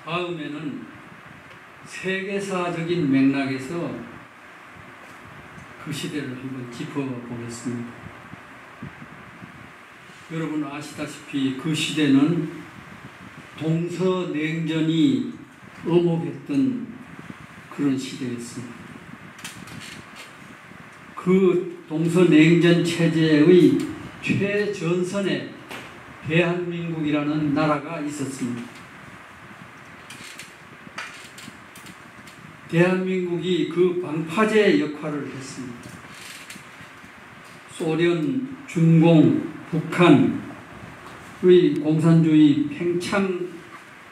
다음에는 세계사적인 맥락에서 그 시대를 한번 짚어보겠습니다. 여러분 아시다시피 그 시대는 동서냉전이 엄혹했던 그런 시대였습니다. 그 동서냉전 체제의 최전선에 대한민국이라는 나라가 있었습니다. 대한민국이 그 방파제 역할을 했습니다. 소련, 중공, 북한의 공산주의 팽창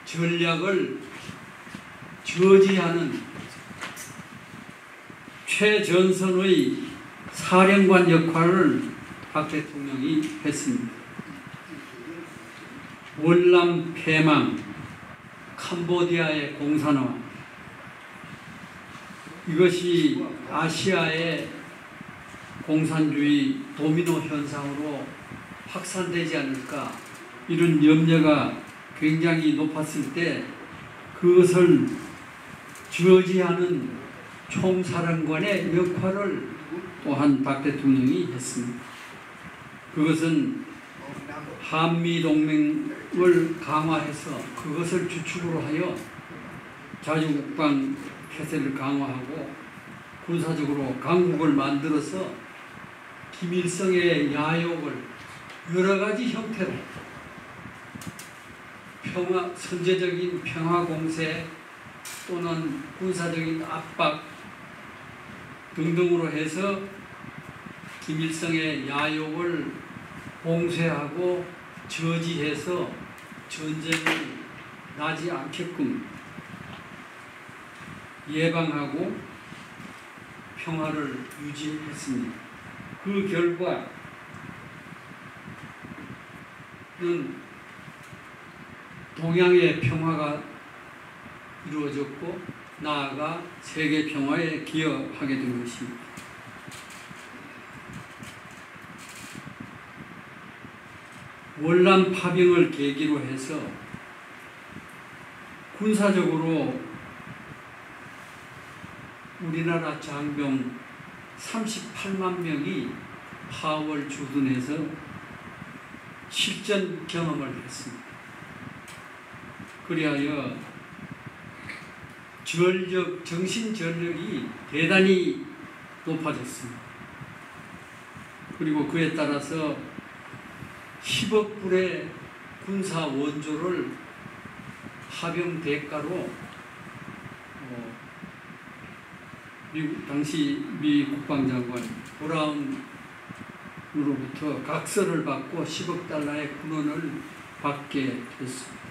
전략을 저지하는 최전선의 사령관 역할을 박 대통령이 했습니다. 월남 패망, 캄보디아의 공산화, 이것이 아시아의 공산주의 도미노 현상으로 확산되지 않을까, 이런 염려가 굉장히 높았을 때 그것을 저지하는 총사령관의 역할을 또한 박 대통령이 했습니다. 그것은 한미동맹을 강화해서 그것을 주축으로 하여 자주국방 태세를 강화하고 군사적으로 강국을 만들어서 김일성의 야욕을 여러 가지 형태로 선제적인 평화 공세 또는 군사적인 압박 등등으로 해서 김일성의 야욕을 봉쇄하고 저지해서 전쟁이 나지 않게끔 예방하고 평화를 유지했습니다. 그 결과는 동양의 평화가 이루어졌고 나아가 세계 평화에 기여하게 된 것입니다. 월남 파병을 계기로 해서 군사적으로 우리나라 장병 38만 명이 파월 주둔해서 실전 경험을 했습니다. 그리하여 정신 전력이 대단히 높아졌습니다. 그리고 그에 따라서 10억 불의 군사 원조를 파병 대가로 당시 미 국방장관 브라운으로부터 각서를 받고 10억 달러의 군원을 받게 됐습니다.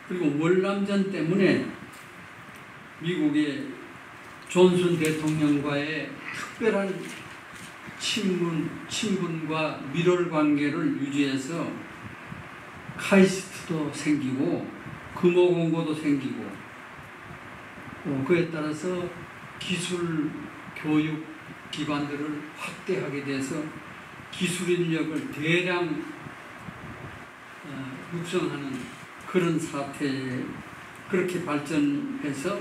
그리고 월남전 때문에 미국의 존슨 대통령과의 특별한 친분과 밀월 관계를 유지해서 카이스트도 생기고 금호공고도 생기고 그에 따라서 기술 교육 기관들을 확대하게 돼서 기술 인력을 대량 육성하는 그런 사태, 그렇게 발전해서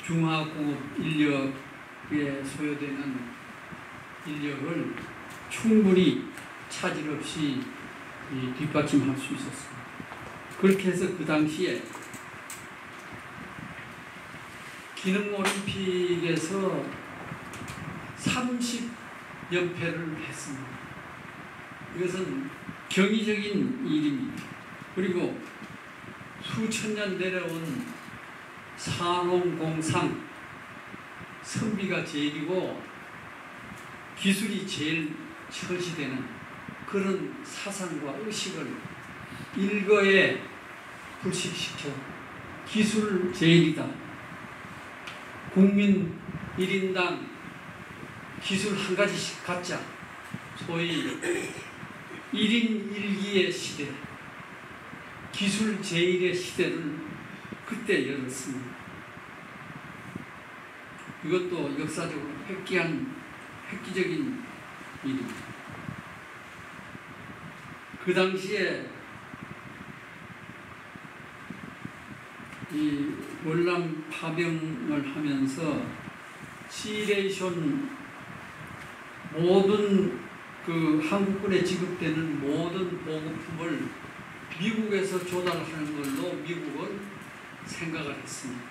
중하고급 인력에 소요되는 인력을 충분히 차질 없이 뒷받침할 수 있었습니다. 그렇게 해서 그 당시에 기능올림픽에서 30연패를 했습니다. 이것은 경이적인 일입니다. 그리고 수천 년 내려온 산업공상, 선비가 제일이고 기술이 제일 처시되는 그런 사상과 의식을 일거에 불식시켜 기술 제일이다. 국민 1인당 기술 한 가지씩 갖자. 소위 1인 1기의 시대, 기술 제일의 시대를 그때 열었습니다. 이것도 역사적으로 획기적인 일입니다. 그 당시에 이 월남 파병을 하면서 시레이션 모든 그 한국군에 지급되는 모든 보급품을 미국에서 조달하는 걸로 미국은 생각을 했습니다.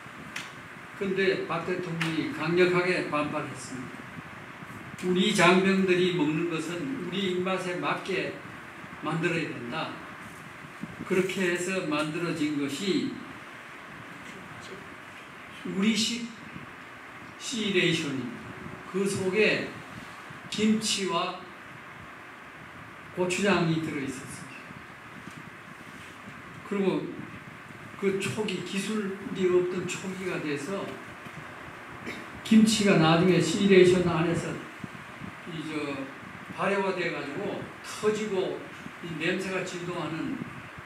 그런데 박 대통령이 강력하게 반발했습니다. 우리 장병들이 먹는 것은 우리 입맛에 맞게 만들어야 된다. 그렇게 해서 만들어진 것이 우리식 시레이션입니다. 그 속에 김치와 고추장이 들어있었습니다. 그리고 그 초기, 기술이 없던 초기가 돼서 김치가 나중에 시레이션 안에서 발효가 돼가지고 터지고 이 냄새가 진동하는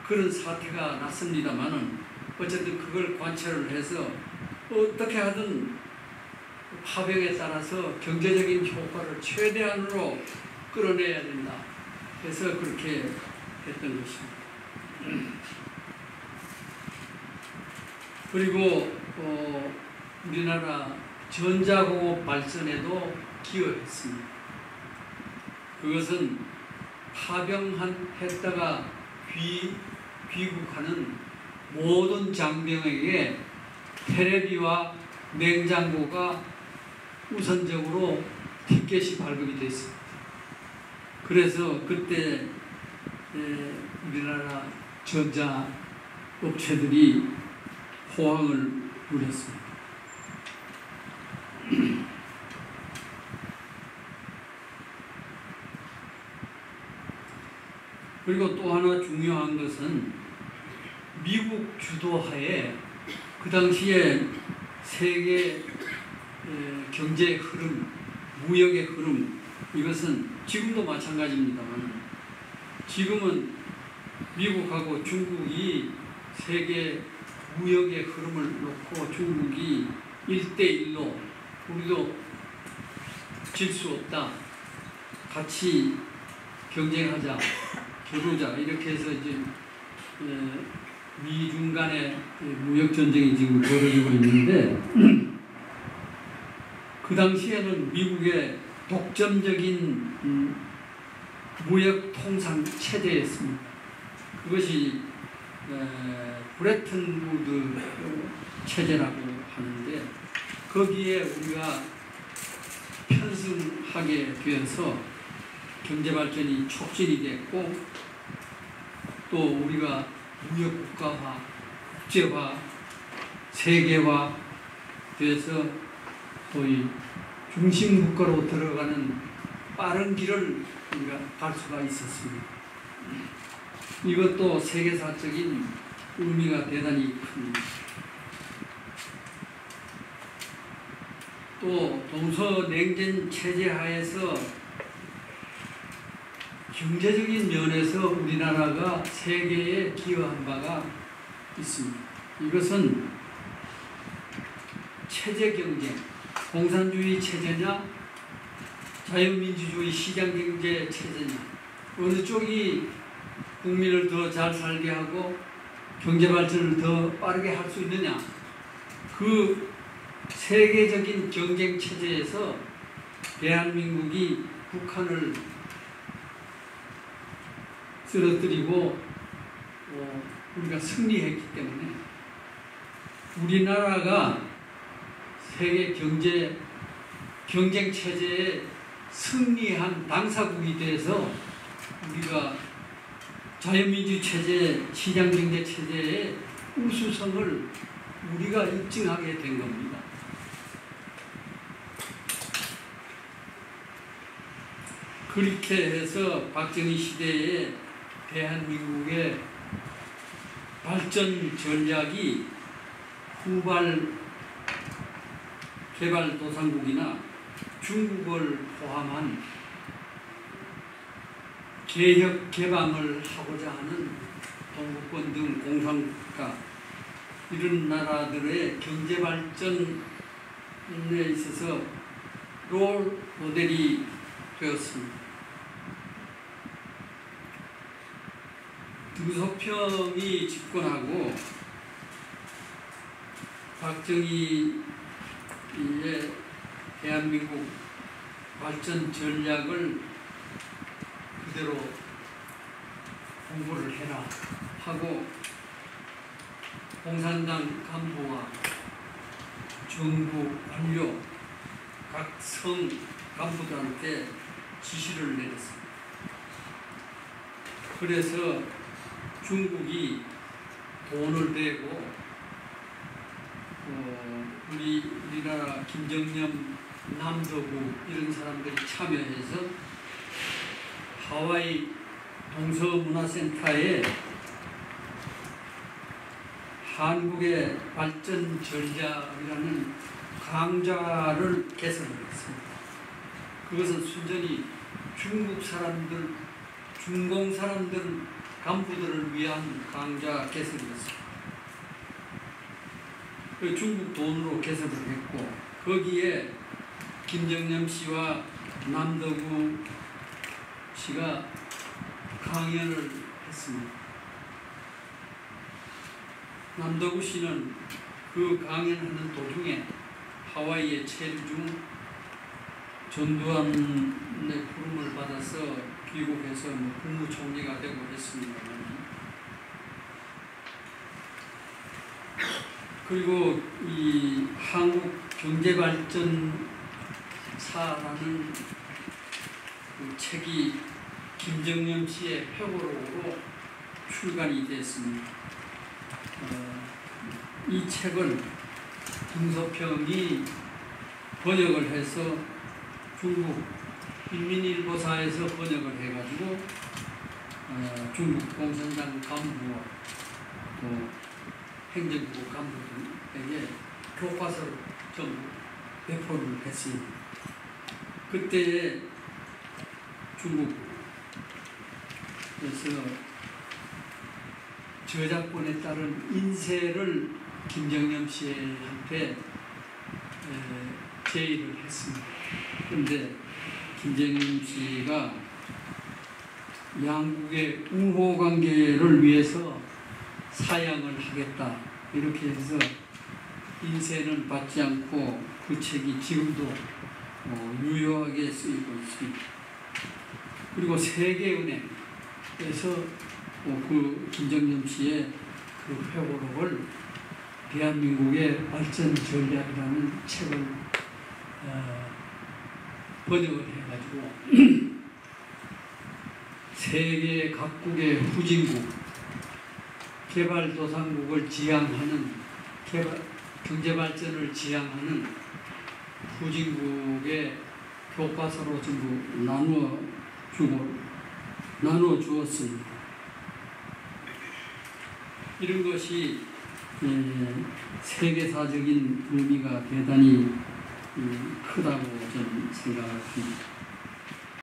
그런 사태가 났습니다만은 어쨌든 그걸 관찰을 해서 어떻게 하든 파병에 따라서 경제적인 효과를 최대한으로 끌어내야 된다. 그래서 그렇게 했던 것입니다. 그리고 우리나라 전자공업 발전에도 기여했습니다. 그것은 파병했다가 귀국하는 모든 장병에게 테레비와 냉장고가 우선적으로 티켓이 발급이 됐습니다. 그래서 그때 우리나라 전자업체들이 호황을 누렸습니다. 그리고 또 하나 중요한 것은 미국 주도하에 그 당시에 세계 경제의 흐름, 무역의 흐름, 이것은 지금도 마찬가지입니다만 지금은 미국하고 중국이 세계 무역의 흐름을 놓고 중국이 1대1로 우리도 질 수 없다. 같이 경쟁하자, 겨루자 이렇게 해서 이제 미중 간의 무역 전쟁이 지금 벌어지고 있는데 그 당시에는 미국의 독점적인 무역 통상 체제였습니다. 그것이 브레튼 우드 체제라고 하는데 거기에 우리가 편승하게 되어서 경제 발전이 촉진이 됐고 또 우리가 무역 국가화, 국제화, 세계화 돼서 거의 중심 국가로 들어가는 빠른 길을 우리가 갈 수가 있었습니다. 이것도 세계사적인 의미가 대단히 큽니다. 또 동서냉전 체제 하에서 경제적인 면에서 우리나라가 세계에 기여한 바가 있습니다. 이것은 체제 경쟁, 공산주의 체제냐 자유민주주의 시장경제 체제냐 어느 쪽이 국민을 더 잘 살게 하고 경제발전을 더 빠르게 할 수 있느냐 그 세계적인 경쟁 체제에서 대한민국이 북한을 쓰러뜨리고 우리가 승리했기 때문에 우리나라가 세계 경쟁 체제에 승리한 당사국이 돼서 우리가 자유민주 체제, 시장경제 체제의 우수성을 우리가 입증하게 된 겁니다. 그렇게 해서 박정희 시대에 대한민국의 발전 전략이 후발 개발도상국이나 중국을 포함한 개혁 개방을 하고자 하는 동구권 등 공산국가 이런 나라들의 경제발전 있어서 롤 모델이 되었습니다. 등소평이 집권하고 박정희의 대한민국 발전 전략을 그대로 공부를 해라 하고 공산당 간부와 정부 관료 각 성 간부들한테 지시를 내렸습니다. 그래서 중국이 돈을 대고 우리나라 김정념, 남도구 이런 사람들이 참여해서 하와이 동서문화센터에 한국의 발전 전략이라는 강좌를 개설했습니다. 그것은 순전히 중국 사람들, 중공 사람들, 간부들을 위한 강좌 개설이었습니다. 그 중국 돈으로 개설을 했고 거기에 김정념 씨와 남덕우 씨가 강연을 했습니다. 남덕우 씨는 그 강연하는 도중에 하와이에 체류 중 전두환의 부름을 받아서 귀국해서 국무총리가 되고 했습니다만, 그리고 이 한국경제발전사라는 그 책이 김정념 씨의 회고록으로 출간이 됐습니다. 이 책을 등소평이 번역을 해서 중국 인민일보사에서 번역을 해가지고 중국 공산당 간부와 또 행정부 간부들에게 교과서를 전부 배포를 했습니다. 그때에 중국에서 저작권에 따른 인쇄를 김정념 씨한테 제의를 했습니다. 그런데 김정념 씨가 양국의 우호 관계를 위해서 사양을 하겠다 이렇게 해서 인쇄는 받지 않고 그 책이 지금도 유효하게 쓰이고 있습니다. 그리고 세계은행에서 그 김정념 씨의 그 회고록을 대한민국의 발전 전략이라는 책을 번역을 해가지고 세계 각국의 후진국, 개발도상국을 지향하는 경제발전을 지향하는 후진국의 교과서로 전부 나누어 주었습니다. 이런 것이 세계사적인 의미가 대단히 크다고 저는 생각합니다.